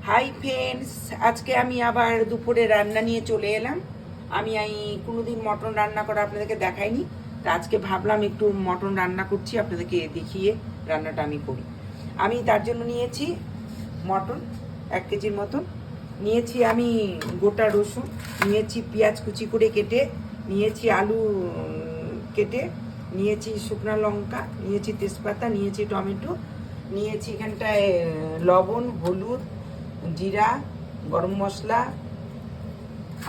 Hi friends, আজকে আমি আবার দুপুরে রান্না নিয়ে চলে এলাম। আমি কোনোদিন মটন রান্না করা আপনাদেরকে দেখাইনি, তা আজকে ভাবলাম একটু মটন রান্না করছি, আপনাদেরকে দেখিয়ে রান্নাটা আমি করি। আমি তার জন্য নিয়েছি মটন 1 কেজির মতন, নিয়েছি আমি গোটা রসুন, নিয়েছি পেঁয়াজ কুচি করে কেটে, নিয়েছি আলু কেটে, নিয়েছি শুকনো লঙ্কা, নিয়েছি তেজপাতা, নিয়েছি টমেটো, নিয়েছি এখানটায় লবণ, হলুদ, জিরা, গরম মশলা,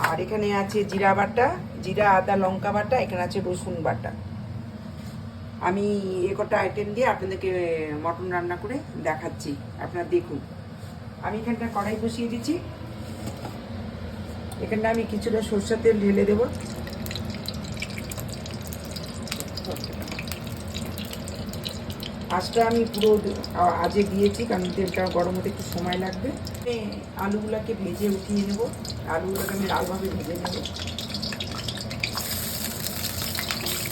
আর এখানে আছে জিরা বাটা, জিরা আদা লঙ্কা বাটা, এখানে আছে রসুন বাটা। আমি এ কটা আইটেম দিয়ে আপনাদেরকে মটন রান্না করে দেখাচ্ছি, আপনারা দেখুন। আমি এখানটা কড়াই বসিয়ে দিচ্ছি, এখানটা আমি কিছুটা সরষের তেল ঢেলে দেবো। আঁচটা আমি পুরো আজে দিয়েছি, কারণ তেলটা গরম হতে একটু সময় লাগবে। আলুগুলোকে ভেজে উঠিয়ে নেব, আলুগুলোকে আমি লালভাবে ভেজে নেব।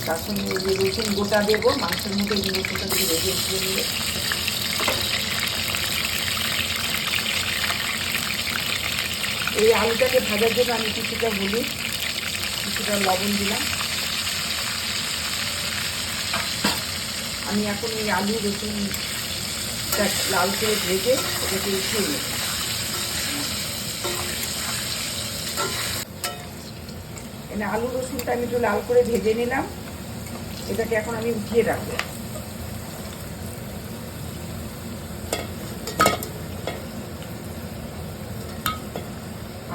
তার সঙ্গে ওই যে রসুন গোটা দেবো, মাংসের মধ্যে এই রসুনটা থেকে ভেজে উঠিয়ে নেব। এই আলুটাকে ভাজার জন্য আমি কিছুটা হলুদ, কিছুটা লবণ দিলাম। আমি এখন এই আলু রসুন লাল করে ভেজে ওটাকে উঠিয়ে নেব। এখানে আলু রসুনটা আমি একটু লাল করে ভেজে নিলাম, এটাকে এখন আমি উঠিয়ে রাখবো।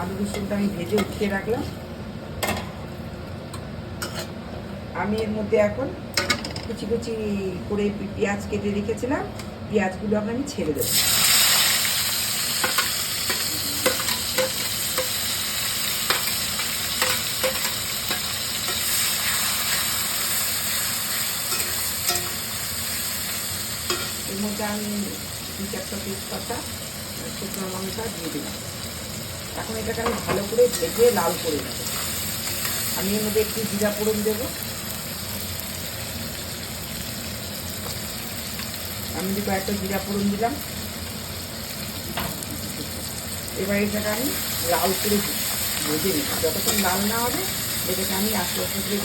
আলু রসুনটা আমি ভেজে উঠিয়ে রাখলাম। আমি এর মধ্যে এখন কুচি কুচি করে পেঁয়াজ কেটে রেখেছিলাম, পেঁয়াজগুলো এখন আমি ছেড়ে দেবো। এর মধ্যে আমি 2-4টা তেজপাতা, শুকনো লঙ্কা দিয়ে দিলাম। এখন এটাকে আমি ভালো করে ভেজে লাল করে দেবো। আমি এর মধ্যে একটু জিরা ফোড়ন দেবো, আমি কয়েকটা জিরা ফোড়ন দিলাম। এবার এটাকে আমি লাল করে ভেজে নিই, যতক্ষণ লাল না হবে এটাকে আমি আস্তে আস্তে করে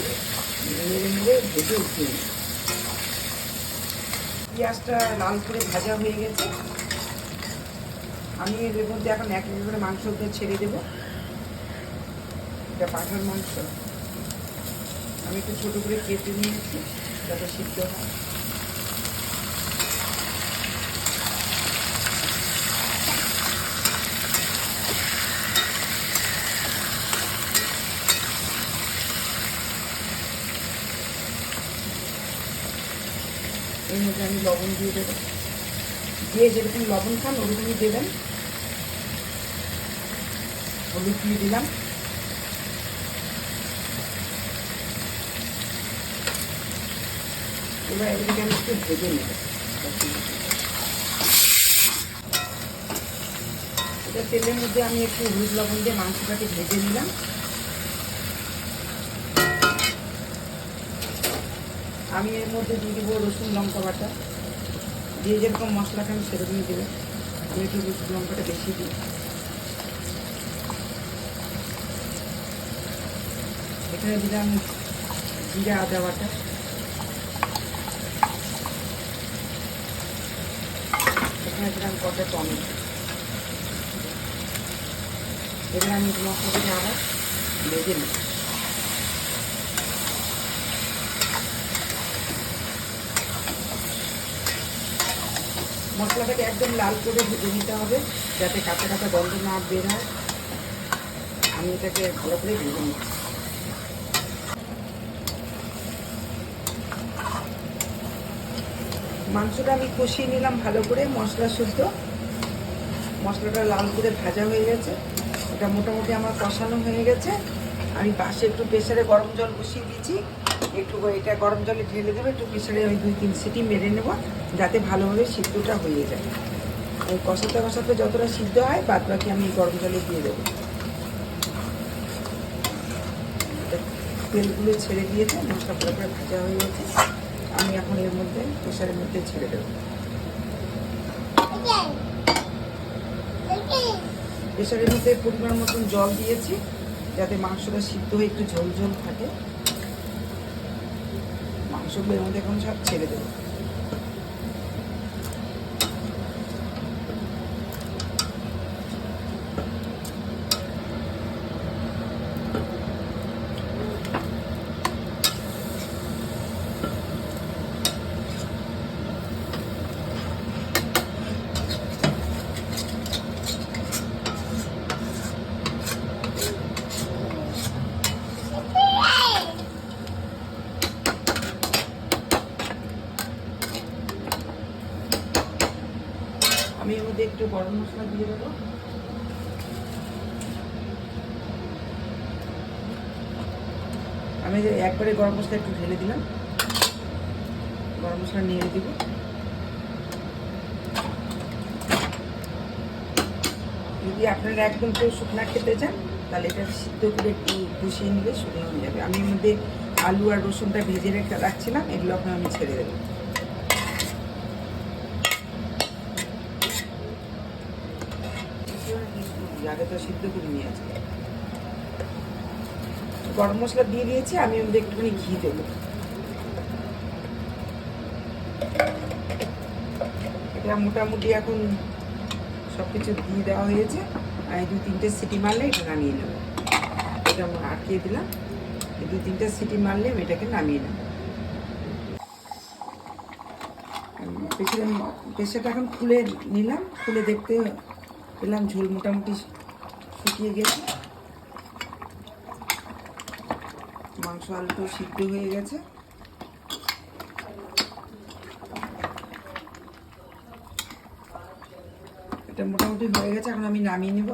নেড়ে নেড়ে ভেজে উঠিয়ে নিই। পেঁয়াজটা লাল করে ভাজা হয়ে গেছে, আমি এর মধ্যে এখন 1 কেজি করে মাংস ছেড়ে দেবো। এটা পাঁঠার মাংস, আমি একটু ছোটো করে কেটে নিয়েছি যাতে সিদ্ধ হয়। এর মধ্যে আমি লবণ দিয়ে দেবো, দিয়ে যেরকম লবণ খান ওরকমই দেবেন। হলুদ দিয়ে দিলাম, এবার এগুলোকে আমি একটু ভেজে নেব। এটা তেলের মধ্যে আমি একটু হলুদ লবণ দিয়ে মাংসটাকে ভেজে নিলাম। আমি এর মধ্যে দিয়ে দেবো রসুন লঙ্কা বাটা, দিয়ে যেরকম মশলা খান সেরকমই দেবেন, আমি একটু রসুন লঙ্কাটা বেশি দিই। এখানে দিলাম জিরা আদা বাটা, এখানে দিলাম কটা টমেটো। এবার আমি মশলাটাকে আবার ভেজে নিই। মশলাটাকে একদম লাল করে ভেজে নিতে হবে, যাতে কাঁচা কাঁচা গন্ধ না বের হয়। আমি এটাকে ভালো করে ভেজে নিচ্ছি। মাংসটা আমি কষিয়ে নিলাম ভালো করে, মশলা শুদ্ধ। মশলাটা লাল করে ভাজা হয়ে গেছে, এটা মোটামুটি আমার কষানো হয়ে গেছে। আমি পাশে একটু প্রেসারে গরম জল বসিয়ে দিয়েছি, একটু এটা গরম জলে ঢেলে দেবো, একটু প্রেসারে ওই 2-3 সিটি মেরে নেব, যাতে ভালোভাবে সিদ্ধটা হয়ে যায়। ওই কষাতে কষাতে যতটা সিদ্ধ হয় বাদ বাকি আমি গরম জলে দিয়ে দেবো। তেলগুলো ছেড়ে দিয়েছে, মশলা পুরো করে ভাজা হয়ে গেছে। আমি এখন এর মধ্যে প্রেসারের মধ্যে ছেড়ে দেবো। প্রেসারের মধ্যে পরিমাণ মতন জল দিয়েছি যাতে মাংসটা সিদ্ধ হয়ে একটু ঝোল ঝোল থাকে। মাংসগুলো এর মধ্যে এখন সব ছেড়ে দেবো। আমি এর মধ্যে একটু গরম মশলা দিয়ে দেবো। আমি একবারে গরম মশলা একটু ঢেলে দিলাম, গরম মশলা নিয়ে দিব। যদি আপনারা একদম কেউ শুকনা খেতে চান তাহলে এটা সিদ্ধ করে একটু কষিয়ে নিলে শুকনো হয়ে যাবে। আমি এর মধ্যে আলু আর রসুনটা ভেজে রেখে রাখছিলাম, এগুলো এখন আমি ছেড়ে দেবো। আগে তো সিদ্ধ করে নিয়ে আছে। গরম মশলা দিয়ে দিয়েছি, আমি ওদের একটুখানি ঘি দেবো। এটা মোটামুটি এখন সব কিছু দিয়ে দেওয়া হয়েছে। আমি 2-3টে সিটি মারলে এটা নামিয়ে নেবো। এটা আমি আটকিয়ে দিলাম, 2-3টে সিটি মারলে আমি এটাকে নামিয়ে নেব। প্রেসারটা এখন খুলে নিলাম, খুলে দেখতে পেলাম ঝোল মোটামুটি শুকিয়ে গেছে, মাংস আলুটাও সিদ্ধ হয়ে গেছে। এটা মোটামুটি হয়ে গেছে, এখন আমি নামিয়ে নেব।